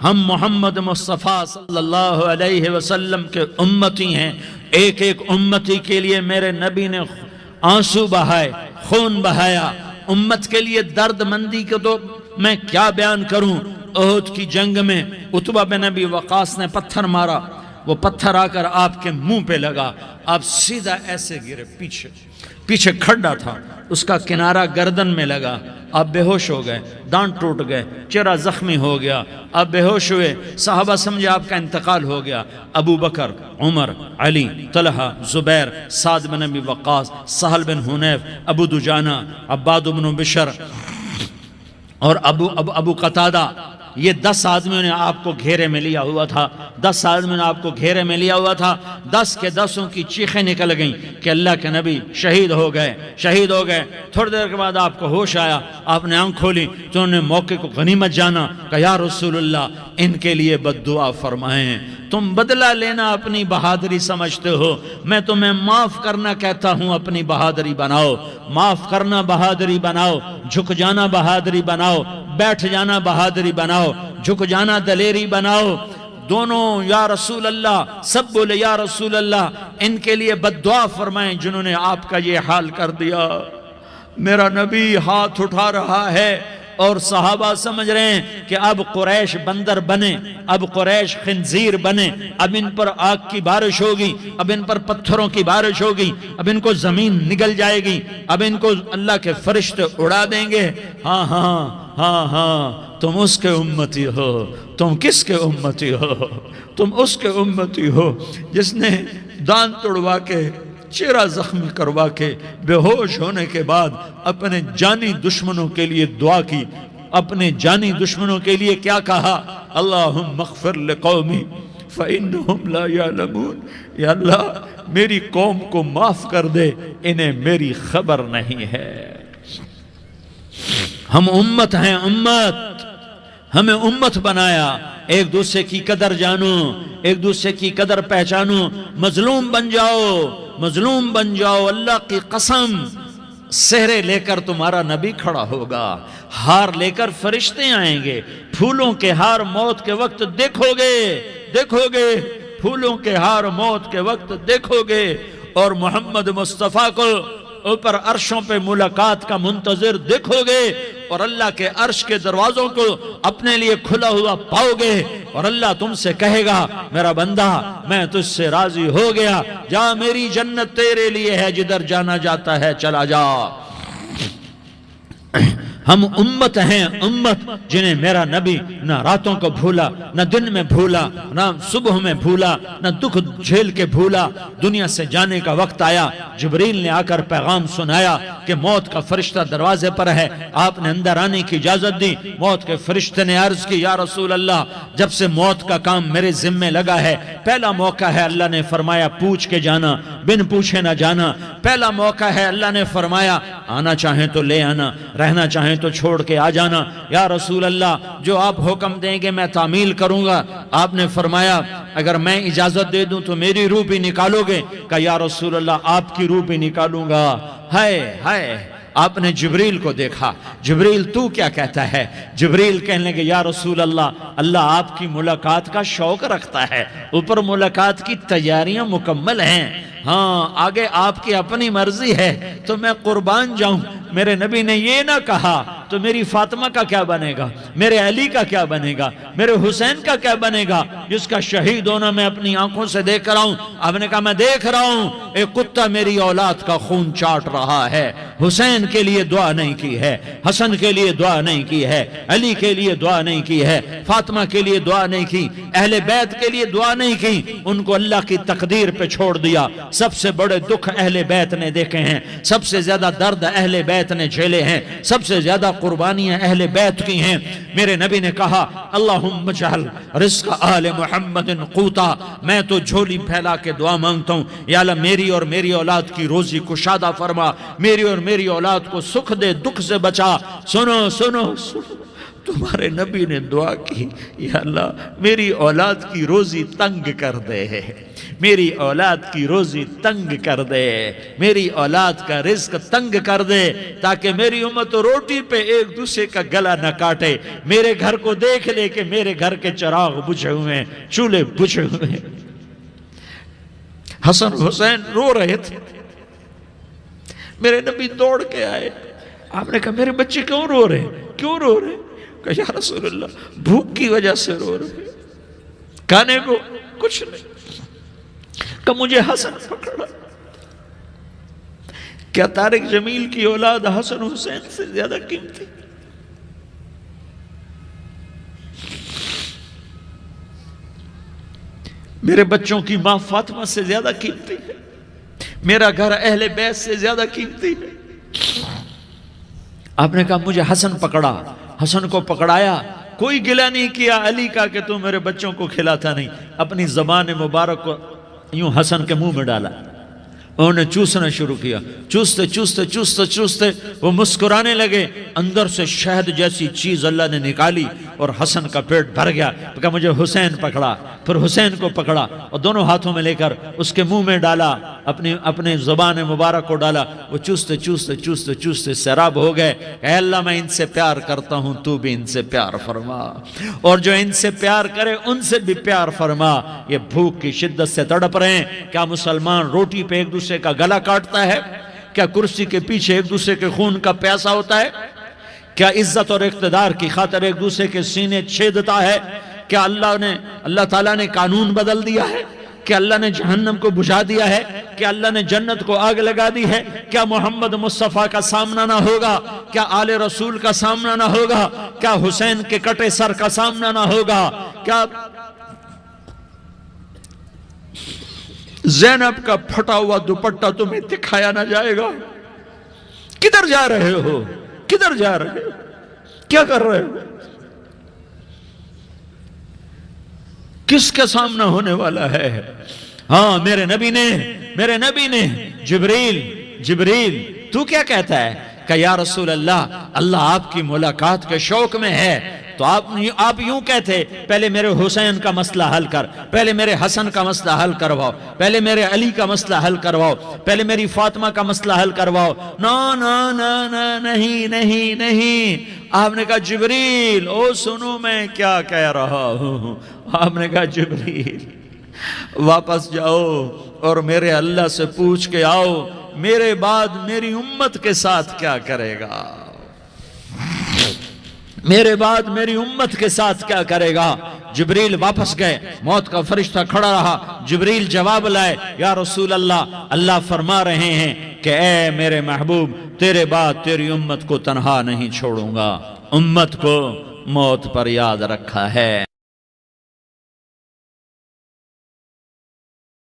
ہم محمد مصطفیٰ صلی اللہ علیہ وسلم کے امتی ہیں. ایک ایک امتی کے لیے میرے نبی نے آنسو بہائے، خون بہایا. امت کے لیے درد مندی کو تو میں کیا بیان کروں. احد کی جنگ میں عتبہ بن ابی وقاص نے پتھر مارا، وہ پتھر آ کر آپ کے منہ پہ لگا، آپ سیدھا ایسے گرے. پیچھے کھڈا تھا، اس کا کنارہ گردن میں لگا، آپ بے ہوش ہو گئے، دانت ٹوٹ گئے، چہرہ زخمی ہو گیا، آپ بے ہوش ہوئے. صحابہ سمجھے آپ کا انتقال ہو گیا. ابو بکر، عمر، علی، طلحہ، زبیر، سعد بن ابی وقاص، سہل بن حنیف، ابو دجانہ، عباد بن بشر اور ابو قتادہ، یہ 10 آدمیوں نے آپ کو گھیرے میں لیا ہوا تھا. 10 آدمیوں نے آپ کو گھیرے میں لیا ہوا تھا. 10 کے 10 کی چیخیں نکل گئیں کہ اللہ کے نبی شہید ہو گئے. تھوڑی دیر کے بعد آپ کو ہوش آیا، آپ نے آنکھ کھولی تو انہوں نے موقع کو غنیمت جانا کہ یا رسول اللہ ان کے لیے بد دعا فرمائیں. تم بدلہ لینا اپنی بہادری سمجھتے ہو، میں تمہیں معاف کرنا کہتا ہوں. اپنی بہادری بناؤ، معاف کرنا بہادری بناؤ، جھک جانا بہادری بناؤ، بیٹھ جانا بہادری بناؤ، جھک جانا دلیری بناؤ. دونوں یا رسول اللہ، سب بولے یا رسول اللہ ان کے لیے بد دعا فرمائیں جنہوں نے آپ کا یہ حال کر دیا. میرا نبی ہاتھ اٹھا رہا ہے اور صحابہ سمجھ رہے ہیں کہ اب قریش بندر بنے، اب قریش خنزیر بنے، اب ان پر آگ کی بارش ہوگی، اب ان پر پتھروں کی بارش ہوگی، اب ان کو زمین نگل جائے گی، اب ان کو اللہ کے فرشتے اڑا دیں گے. ہاں تم اس کے امتی ہو. تم کس کے امتی ہو؟ تم اس کے امتی ہو جس نے دانت توڑوا کے، چہرہ زخمی کروا کے، بے ہوش ہونے کے بعد اپنے جانی دشمنوں کے لیے دعا کی. اپنے جانی دشمنوں کے لیے کیا کہا؟ اللہم اغفر لقومی فإنہم لا یعلمون. یا اللہ میری قوم کو معاف کر دے، انہیں میری خبر نہیں ہے. ہم امت ہیں، امت، ہمیں امت بنایا. ایک دوسرے کی قدر جانو، ایک دوسرے کی قدر پہچانو. مظلوم بن جاؤ. اللہ کی قسم سہرے لے کر تمہارا نبی کھڑا ہوگا، ہار لے کر فرشتے آئیں گے. پھولوں کے ہار موت کے وقت دیکھو گے، پھولوں کے ہار موت کے وقت دیکھو گے. اور محمد مصطفیٰ کو اوپر عرشوں پہ ملاقات کا منتظر دیکھو گے، اور اللہ کے عرش کے دروازوں کو اپنے لیے کھلا ہوا پاؤ گے. اور اللہ تم سے کہے گا میرا بندہ میں تجھ سے راضی ہو گیا، جا میری جنت تیرے لیے ہے، جدھر جانا جاتا ہے چلا جا. ہم امت ہیں، امت جنہیں میرا نبی نہ راتوں کو بھولا، نہ دن میں بھولا، نہ صبح میں بھولا، نہ دکھ جھیل کے بھولا. دنیا سے جانے کا وقت آیا، جبریل نے آ کر پیغام سنایا کہ موت کا فرشتہ دروازے پر ہے. آپ نے اندر آنے کی اجازت دی. موت کے فرشتے نے عرض کی یا رسول اللہ جب سے موت کا کام میرے ذمہ لگا ہے، پہلا موقع ہے اللہ نے فرمایا پوچھ کے جانا، بن پوچھے نہ جانا. پہلا موقع ہے اللہ نے فرمایا آنا چاہیں تو لے آنا، رہنا چاہیں تو چھوڑ کے آ جانا. یا رسول اللہ جو آپ حکم دیں گے میں تعمیل کروں گا. آپ نے فرمایا اگر میں اجازت دے دوں تو میری روح بھی نکالو گے؟ کہ یا رسول اللہ آپ کی روح بھی نکالوں گا. ہائے آپ نے جبریل کو دیکھا. جبریل تو کیا کہتا ہے؟ جبریل کہنے لگے یا رسول اللہ آپ کی ملاقات کا شوق رکھتا ہے، اوپر ملاقات کی تیاریاں مکمل ہیں. ہاں آگے آپ کی اپنی مرضی ہے تو میں قربان جاؤں. میرے نبی نے یہ نہ کہا تو میری فاطمہ کا کیا بنے گا، میرے علی کا کیا بنے گا، میرے حسین کا کیا بنے گا جس کا شہید ہونا میں اپنی آنکھوں سے دیکھ رہا ہوں. آپ نے کہا میں دیکھ رہا ہوں ایک کتا میری اولاد کا خون چاٹ رہا ہے. حسین کے لیے دعا نہیں کی ہے، حسن کے لیے دعا نہیں کی ہے، علی کے لیے دعا نہیں کی ہے، فاطمہ کے لیے دعا نہیں کی، اہل بیت کے لیے دعا نہیں کی. ان کو اللہ کی تقدیر پہ چھوڑ دیا. سب سے بڑے دکھ اہل بیت نے دیکھے ہیں، سب سے زیادہ درد اہل بیت نے جھیلے ہیں، سب سے زیادہ قربانیاں اہل بیت کی ہیں. میرے نبی نے کہا اللہم اجعل رزق آل محمد قوتا. میں تو جھولی پھیلا کے دعا مانگتا ہوں یا اللہ میری اور میری اولاد کی روزی کشادہ فرما، میری اور میری اولاد کو سکھ دے، دکھ سے بچا. سنو تمہارے نبی نے دعا کی، یا اللہ میری اولاد کی روزی تنگ کر دے، میری اولاد کی روزی تنگ کر دے، میری اولاد کا رزق تنگ کر دے، تاکہ میری امت روٹی پہ ایک دوسرے کا گلا نہ کاٹے، میرے گھر کو دیکھ لے کہ میرے گھر کے چراغ بجھے ہوئے ہیں، چولہے بجھے ہوئے ہیں۔ حسن حسین رو رہے تھے، میرے نبی دوڑ کے آئے، آپ نے کہا میرے بچے کیوں رو رہے ہیں، کیوں رو رہے ہیں؟ کہا یا رسول اللہ بھوک کی وجہ سے رو رہے ہیں، کھانے کو کچھ نہیں۔ کہ مجھے حسن پکڑا۔ کیا طارق جمیل کی اولاد حسن حسین سے زیادہ قیمتی؟ میرے بچوں کی ماں فاطمہ سے زیادہ قیمتی ہے، میرا گھر اہل بیت سے زیادہ قیمتی ہے۔ آپ نے کہا مجھے حسن پکڑا، حسن کو پکڑایا، کوئی گلہ نہیں کیا علی کا کہ تو میرے بچوں کو کھلاتا نہیں، اپنی زبان مبارک کو یوں حسن کے منہ میں ڈالا، انہوں نے چوسنا شروع کیا، چوستے چوستے چوستے چوستے وہ مسکرانے لگے، اندر سے شہد جیسی چیز اللہ نے نکالی اور حسن کا پیٹ بھر گیا۔ کہا مجھے حسین پکڑا، پھر حسین کو پکڑا اور دونوں ہاتھوں میں لے کر اس کے منہ میں ڈالا، اپنے زبان مبارک کو ڈالا، وہ چوستے چوستے چوستے چوستے سیراب ہو گئے۔ اے اللہ میں ان سے پیار کرتا ہوں، تو بھی ان سے پیار فرما، اور جو ان سے پیار کرے ان سے بھی پیار فرما۔ یہ بھوک کی شدت سے تڑپ رہے ہیں، کیا مسلمان روٹی پہ ایک دوسرے کا گلا کاٹتا ہے؟ کیا کرسی کے پیچھے ایک دوسرے کے خون کا پیاسا ہوتا ہے؟ کیا عزت اور اقتدار کی خاطر ایک دوسرے کے سینے چھیدتا ہے؟ کیا اللہ تعالیٰ نے قانون بدل دیا ہے؟ کیا اللہ نے جہنم کو بجھا دیا ہے؟ کیا اللہ نے جنت کو آگ لگا دی ہے؟ کیا محمد مصطفیٰ کا سامنا نہ ہوگا؟ کیا آل رسول کا سامنا نہ ہوگا؟ کیا حسین کے کٹے سر کا سامنا نہ ہوگا؟ کیا زینب کا پھٹا ہوا دوپٹہ تمہیں دکھایا نہ جائے گا؟ کدھر جا رہے ہو؟ کدھر جا رہے ہو؟ کیا کر رہے ہو؟ کس کا سامنا ہونے والا ہے؟ ہاں میرے نبی نے جبریل تو کیا کہتا ہے کہ یا رسول اللہ آپ کی ملاقات کے شوق میں ہے، تو آپ یوں کہتے پہلے میرے حسین کا مسئلہ حل کر، پہلے میرے حسن کا مسئلہ حل کرواؤ، پہلے میرے علی کا مسئلہ حل کرواؤ، پہلے میری فاطمہ کا مسئلہ حل کرواؤ۔ نہیں، آپ نے کہا جبریل سنو میں کیا کہہ رہا ہوں۔ آپ نے کہا جبریل واپس جاؤ اور میرے اللہ سے پوچھ کے آؤ میرے بعد میری امت کے ساتھ کیا کرے گا، میرے بعد میری امت کے ساتھ کیا کرے گا۔ جبریل واپس گئے، موت کا فرشتہ کھڑا رہا، جبریل جواب لائے، یا رسول اللہ فرما رہے ہیں کہ اے میرے محبوب تیرے بعد تیری امت کو تنہا نہیں چھوڑوں گا، امت کو موت پر یاد رکھا ہے۔